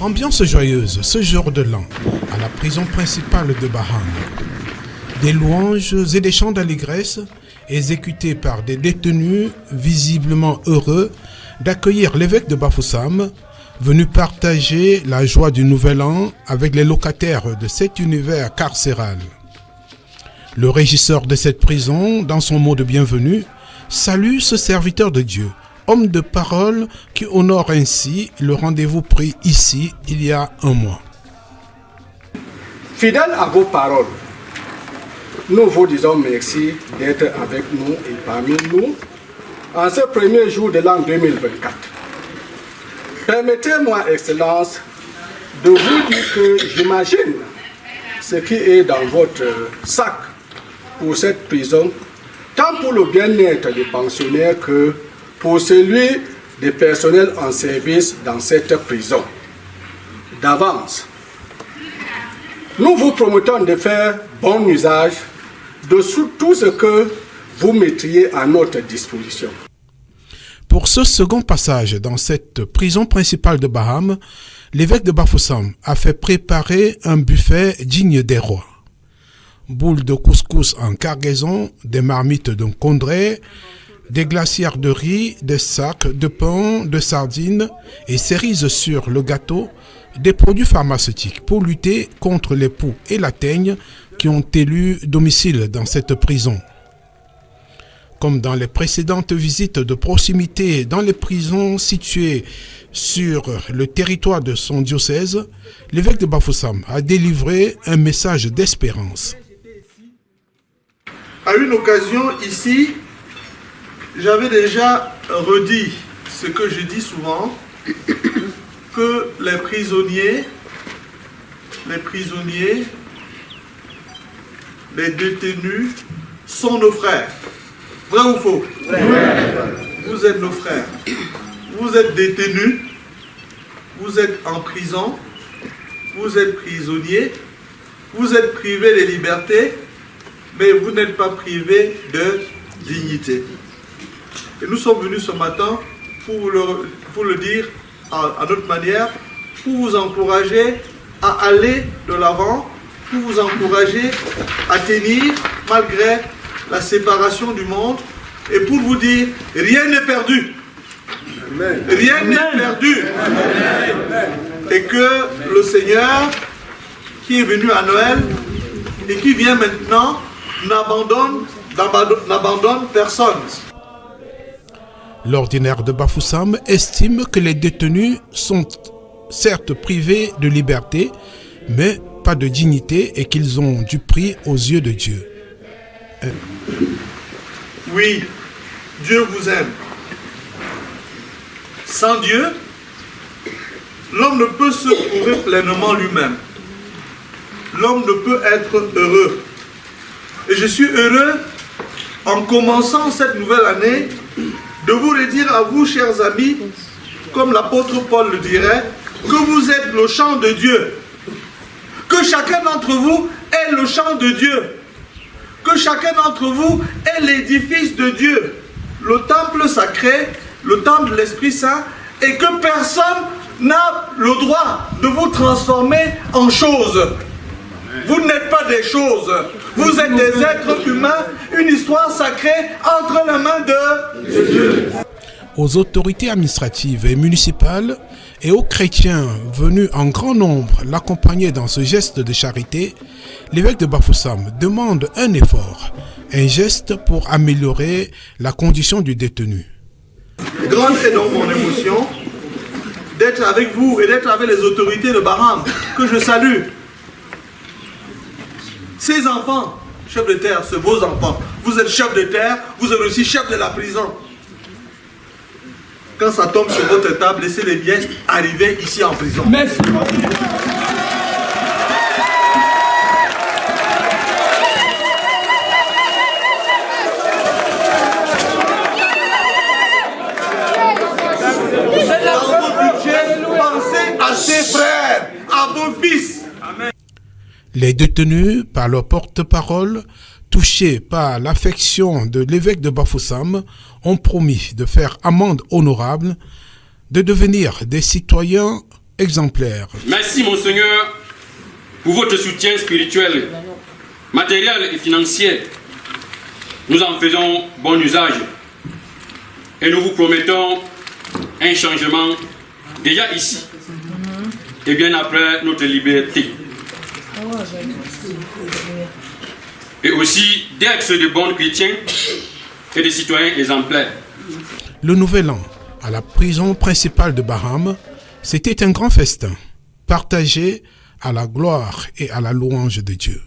Ambiance joyeuse ce jour de l'an à la prison principale de Baham. Des louanges et des chants d'allégresse exécutés par des détenus visiblement heureux d'accueillir l'évêque de Bafoussam, venu partager la joie du nouvel an avec les locataires de cet univers carcéral. Le régisseur de cette prison, dans son mot de bienvenue, salue ce serviteur de Dieu, homme de parole qui honore ainsi le rendez-vous pris ici il y a un mois. Fidèle à vos paroles, nous vous disons merci d'être avec nous et parmi nous en ce premier jour de l'an 2024. Permettez-moi, Excellence, de vous dire que j'imagine ce qui est dans votre sac pour cette prison, tant pour le bien-être des pensionnaires que pour celui des personnels en service dans cette prison. D'avance, nous vous promettons de faire bon usage de tout ce que vous mettriez à notre disposition. Pour ce second passage dans cette prison principale de Baham, l'évêque de Bafoussam a fait préparer un buffet digne des rois. Boules de couscous en cargaison, des marmites de condré, des glacières de riz, des sacs de pain, de sardines et cerises sur le gâteau, des produits pharmaceutiques pour lutter contre les poux et la teigne qui ont élu domicile dans cette prison. Comme dans les précédentes visites de proximité dans les prisons situées sur le territoire de son diocèse, l'évêque de Bafoussam a délivré un message d'espérance. À une occasion ici, j'avais déjà redit ce que je dis souvent, que les prisonniers, les détenus sont nos frères. Vrai ou faux? Vous êtes nos frères. Vous êtes détenus, vous êtes en prison, vous êtes prisonniers, vous êtes privés de liberté, mais vous n'êtes pas privés de dignité. Et nous sommes venus ce matin pour vous le dire à notre manière, pour vous encourager à aller de l'avant, pour vous encourager à tenir malgré la séparation du monde, et pour vous dire, rien n'est perdu. Amen. Rien n'est perdu. Amen. Et que le Seigneur, qui est venu à Noël, et qui vient maintenant, n'abandonne personne. L'ordinaire de Bafoussam estime que les détenus sont certes privés de liberté, mais pas de dignité et qu'ils ont du prix aux yeux de Dieu. Oui, Dieu vous aime. Sans Dieu, l'homme ne peut se trouver pleinement lui-même. L'homme ne peut être heureux. Et je suis heureux, en commençant cette nouvelle année, de vous le dire à vous, chers amis, comme l'apôtre Paul le dirait, que vous êtes le champ de Dieu. Que chacun d'entre vous est le champ de Dieu. Que chacun d'entre vous est l'édifice de Dieu. Le temple sacré, le temple de l'Esprit Saint, et que personne n'a le droit de vous transformer en choses. Vous n'êtes pas des choses. Vous êtes des êtres humains, une histoire sacrée entre les mains de Dieu. Aux autorités administratives et municipales et aux chrétiens venus en grand nombre l'accompagner dans ce geste de charité, l'évêque de Bafoussam demande un effort, un geste pour améliorer la condition du détenu. Grande est donc mon émotion d'être avec vous et d'être avec les autorités de Baham, que je salue. Ces enfants, chefs de terre, c'est vos enfants. Vous êtes chef de terre, vous êtes aussi chef de la prison. Quand ça tombe sur votre table, laissez-les bien arriver ici en prison. Merci. Dans vos budgets, pensez à ses frères, à vos fils. Amen. Les détenus, par leur porte-parole, touchés par l'affection de l'évêque de Bafoussam, ont promis de faire amende honorable, de devenir des citoyens exemplaire. Merci, Monseigneur, pour votre soutien spirituel, matériel et financier. Nous en faisons bon usage et nous vous promettons un changement déjà ici et bien après notre liberté. Et aussi d'être de bons chrétiens et de citoyens exemplaires. Le nouvel an, à la prison principale de Baham, c'était un grand festin, partagé à la gloire et à la louange de Dieu.